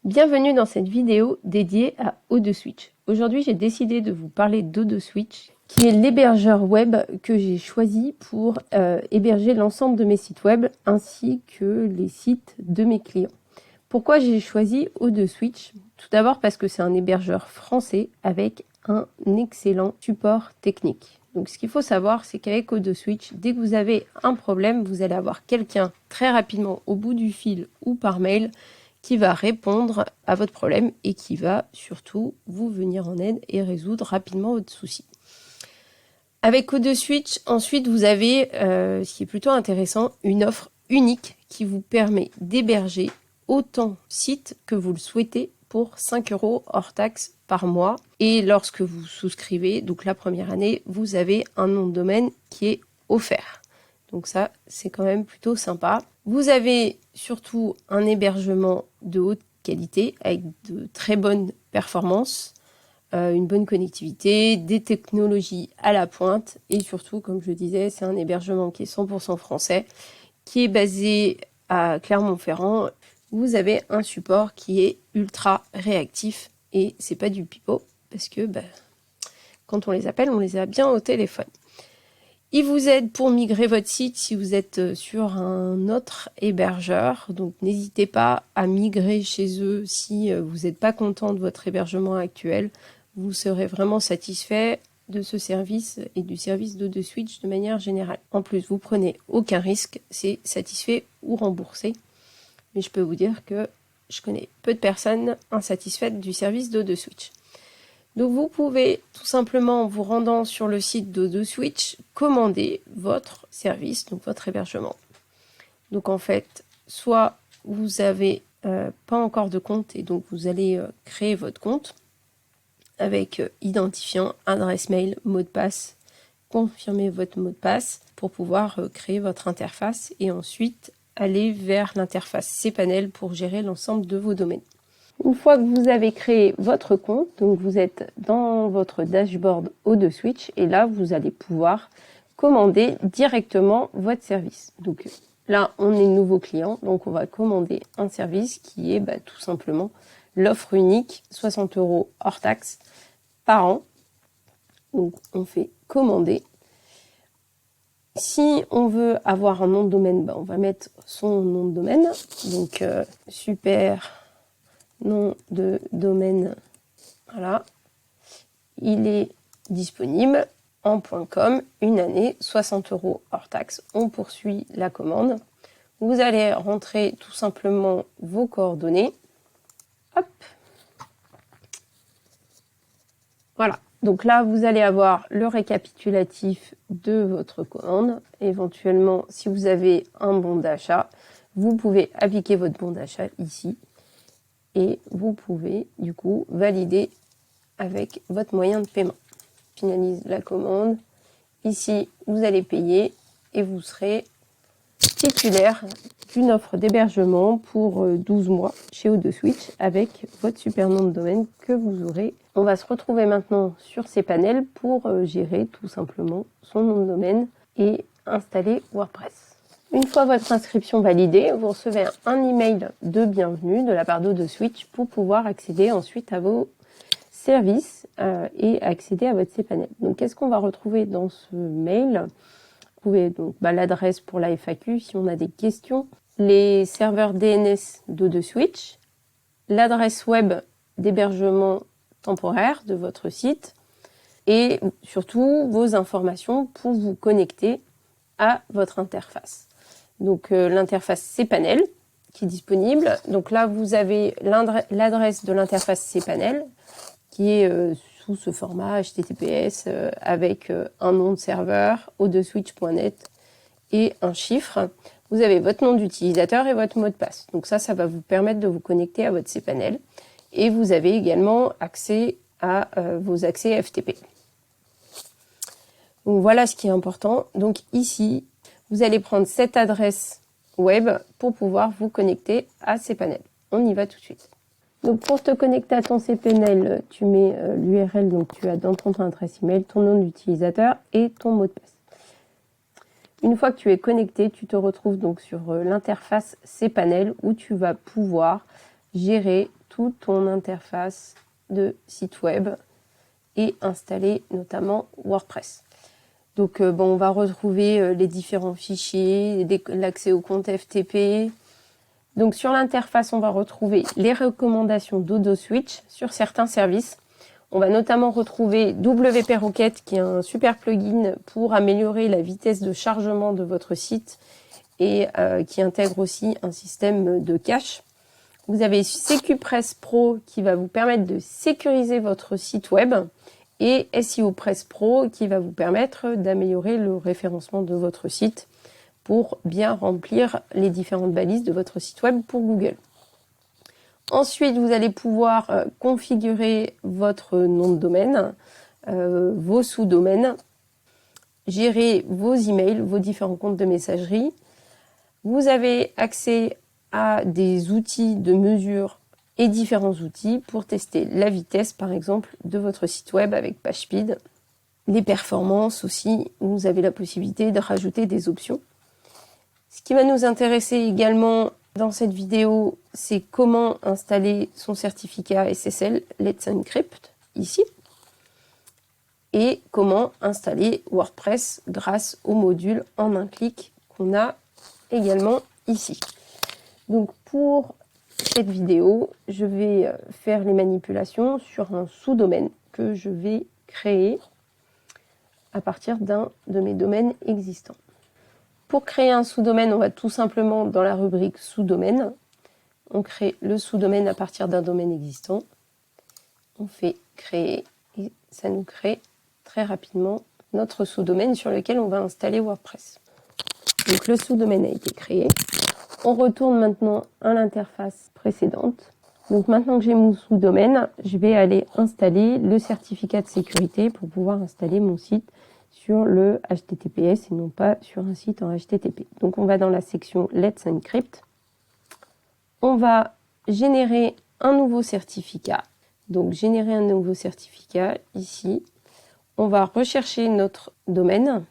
Bienvenue dans cette vidéo dédiée à O2Switch. Aujourd'hui, j'ai décidé de vous parler d'O2Switch, qui est l'hébergeur web que j'ai choisi pour héberger l'ensemble de mes sites web ainsi que les sites de mes clients. Pourquoi j'ai choisi O2Switch? Tout d'abord parce que c'est un hébergeur français avec un excellent support technique. Donc ce qu'il faut savoir, c'est qu'avec O2Switch, dès que vous avez un problème, vous allez avoir quelqu'un très rapidement au bout du fil ou par mail qui va répondre à votre problème et qui va surtout vous venir en aide et résoudre rapidement votre souci. Avec O2Switch, ensuite, vous avez, ce qui est plutôt intéressant, une offre unique qui vous permet d'héberger autant de sites que vous le souhaitez pour 5 € hors taxe par mois. Et lorsque vous souscrivez, donc la première année, vous avez un nom de domaine qui est offert. Donc ça, c'est quand même plutôt sympa. Vous avez surtout un hébergement de haute qualité avec de très bonnes performances, une bonne connectivité, des technologies à la pointe et surtout, comme je disais, c'est un hébergement qui est 100% français, qui est basé à Clermont-Ferrand. Vous avez un support qui est ultra réactif et c'est pas du pipeau parce que quand on les appelle, on les a bien au téléphone. Il vous aide pour migrer votre site si vous êtes sur un autre hébergeur. Donc n'hésitez pas à migrer chez eux si vous n'êtes pas content de votre hébergement actuel. Vous serez vraiment satisfait de ce service et du service d'O2Switch de manière générale. En plus, vous prenez aucun risque, c'est satisfait ou remboursé. Mais je peux vous dire que je connais peu de personnes insatisfaites du service d'O2Switch. Donc vous pouvez tout simplement, en vous rendant sur le site d'O2Switch, commander votre service, donc votre hébergement. Donc en fait, soit vous avez pas encore de compte et donc vous allez créer votre compte avec identifiant, adresse mail, mot de passe, confirmer votre mot de passe pour pouvoir créer votre interface et ensuite aller vers l'interface cPanel pour gérer l'ensemble de vos domaines. Une fois que vous avez créé votre compte, donc vous êtes dans votre dashboard O2Switch et là, vous allez pouvoir commander directement votre service. Donc là, on est nouveau client, donc on va commander un service qui est tout simplement l'offre unique, 60 € hors taxe par an. Donc on fait commander. Si on veut avoir un nom de domaine, on va mettre son nom de domaine. Donc super nom de domaine, voilà, il est disponible en .com, une année, 60 € hors taxe. On poursuit la commande. Vous allez rentrer tout simplement vos coordonnées. Hop. Voilà. Donc là, vous allez avoir le récapitulatif de votre commande. Éventuellement, si vous avez un bon d'achat, vous pouvez appliquer votre bon d'achat ici. Et vous pouvez du coup valider avec votre moyen de paiement. Finalise la commande. Ici, vous allez payer et vous serez titulaire d'une offre d'hébergement pour 12 mois chez O2Switch avec votre super nom de domaine que vous aurez. On va se retrouver maintenant sur cPanel pour gérer tout simplement son nom de domaine et installer WordPress. Une fois votre inscription validée, vous recevez un email de bienvenue de la part d'O2Switch pour pouvoir accéder ensuite à vos services et accéder à votre cPanel. Donc, qu'est-ce qu'on va retrouver dans ce mail? Vous pouvez donc l'adresse pour la FAQ si on a des questions, les serveurs DNS d'O2Switch, l'adresse web d'hébergement temporaire de votre site et surtout vos informations pour vous connecter à votre interface. Donc l'interface cPanel qui est disponible. Donc là, vous avez l'adresse de l'interface cPanel qui est sous ce format HTTPS avec un nom de serveur, o2switch.net et un chiffre. Vous avez votre nom d'utilisateur et votre mot de passe. Donc ça va vous permettre de vous connecter à votre cPanel. Et vous avez également accès à vos accès FTP. Donc voilà ce qui est important. Donc ici, vous allez prendre cette adresse web pour pouvoir vous connecter à cPanel. On y va tout de suite. Donc pour te connecter à ton cPanel, tu mets l'URL, donc tu as dans ton adresse email, ton nom d'utilisateur et ton mot de passe. Une fois que tu es connecté, tu te retrouves donc sur l'interface cPanel où tu vas pouvoir gérer toute ton interface de site web et installer notamment WordPress. Donc on va retrouver les différents fichiers, l'accès au compte FTP. Donc sur l'interface, on va retrouver les recommandations d'AutoSwitch sur certains services. On va notamment retrouver WP Rocket qui est un super plugin pour améliorer la vitesse de chargement de votre site et qui intègre aussi un système de cache. Vous avez SecuPress Pro qui va vous permettre de sécuriser votre site web et SEO Press Pro qui va vous permettre d'améliorer le référencement de votre site pour bien remplir les différentes balises de votre site web pour Google. Ensuite, vous allez pouvoir configurer votre nom de domaine, vos sous-domaines, gérer vos emails, vos différents comptes de messagerie. Vous avez accès à des outils de mesure et différents outils pour tester la vitesse, par exemple, de votre site web avec PageSpeed. Les performances aussi, vous avez la possibilité de rajouter des options. Ce qui va nous intéresser également dans cette vidéo, c'est comment installer son certificat SSL Let's Encrypt, ici, et comment installer WordPress grâce au module en un clic qu'on a également ici. Donc pour cette vidéo, je vais faire les manipulations sur un sous-domaine que je vais créer à partir d'un de mes domaines existants. Pour créer un sous-domaine, on va tout simplement dans la rubrique sous-domaine. On crée le sous-domaine à partir d'un domaine existant. On fait créer et ça nous crée très rapidement notre sous-domaine sur lequel on va installer WordPress. Donc le sous-domaine a été créé. On retourne maintenant à l'interface précédente. Donc maintenant que j'ai mon sous-domaine, je vais aller installer le certificat de sécurité pour pouvoir installer mon site sur le HTTPS et non pas sur un site en HTTP. Donc on va dans la section Let's Encrypt. On va générer un nouveau certificat. Donc générer un nouveau certificat ici. On va rechercher notre domaine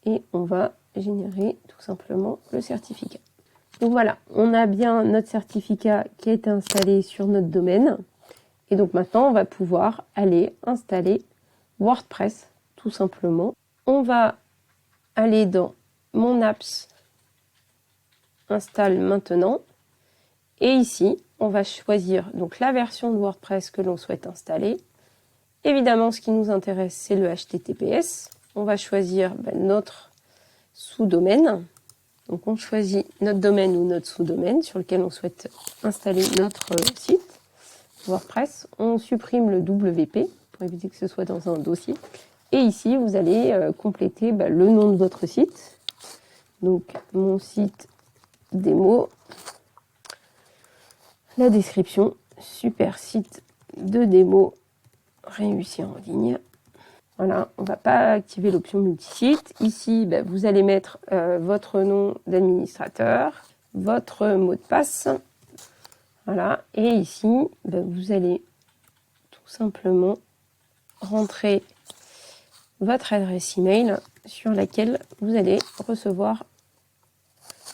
et on va générer tout simplement le certificat. Donc voilà, on a bien notre certificat qui est installé sur notre domaine. Et donc maintenant, on va pouvoir aller installer WordPress tout simplement. On va aller dans Mon apps, Installe maintenant. Et ici, on va choisir donc la version de WordPress que l'on souhaite installer. Évidemment, ce qui nous intéresse, c'est le HTTPS. On va choisir notre sous-domaine. Donc on choisit notre domaine ou notre sous-domaine sur lequel on souhaite installer notre site WordPress. On supprime le WP pour éviter que ce soit dans un dossier. Et ici, vous allez compléter le nom de votre site. Donc mon site démo, la description, super site de démo réussi en ligne. Voilà, on ne va pas activer l'option multisite. Ici, vous allez mettre votre nom d'administrateur, votre mot de passe. Voilà, et ici, vous allez tout simplement rentrer votre adresse email sur laquelle vous allez recevoir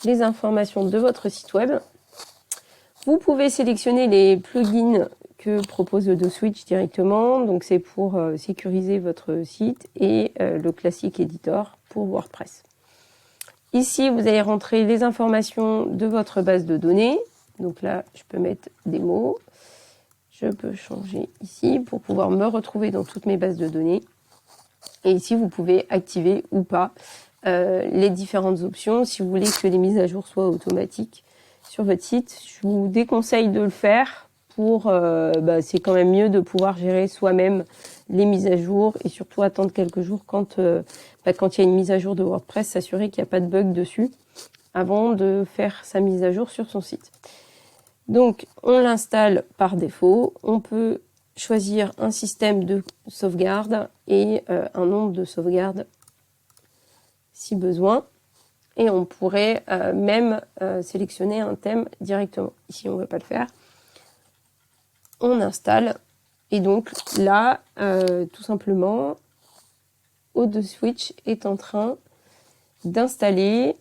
les informations de votre site web. Vous pouvez sélectionner les plugins que propose AutoSwitch directement, donc c'est pour sécuriser votre site, et le classique editor pour WordPress. Ici, vous allez rentrer les informations de votre base de données. Donc là, je peux mettre des mots. Je peux changer ici pour pouvoir me retrouver dans toutes mes bases de données. Et ici, vous pouvez activer ou pas les différentes options si vous voulez que les mises à jour soient automatiques sur votre site. Je vous déconseille de le faire pour... c'est quand même mieux de pouvoir gérer soi-même les mises à jour et surtout attendre quelques jours quand il y a une mise à jour de WordPress, s'assurer qu'il n'y a pas de bug dessus avant de faire sa mise à jour sur son site. Donc, on l'installe par défaut. On peut choisir un système de sauvegarde et un nombre de sauvegardes si besoin. Et on pourrait même sélectionner un thème directement. Ici, on ne va pas le faire. On installe. Et donc là, tout simplement, AutoSwitch est en train d'installer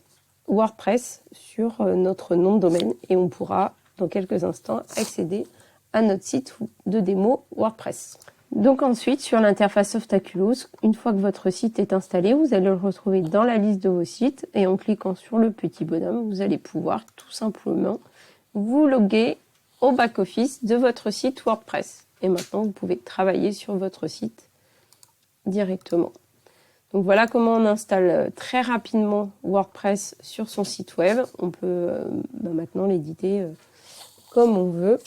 WordPress sur notre nom de domaine et on pourra dans quelques instants, accéder à notre site de démo WordPress. Donc ensuite, sur l'interface Softaculous, une fois que votre site est installé, vous allez le retrouver dans la liste de vos sites et en cliquant sur le petit bonhomme, vous allez pouvoir tout simplement vous loguer au back-office de votre site WordPress. Et maintenant, vous pouvez travailler sur votre site directement. Donc voilà comment on installe très rapidement WordPress sur son site web. On peut maintenant l'éditer comme on veut.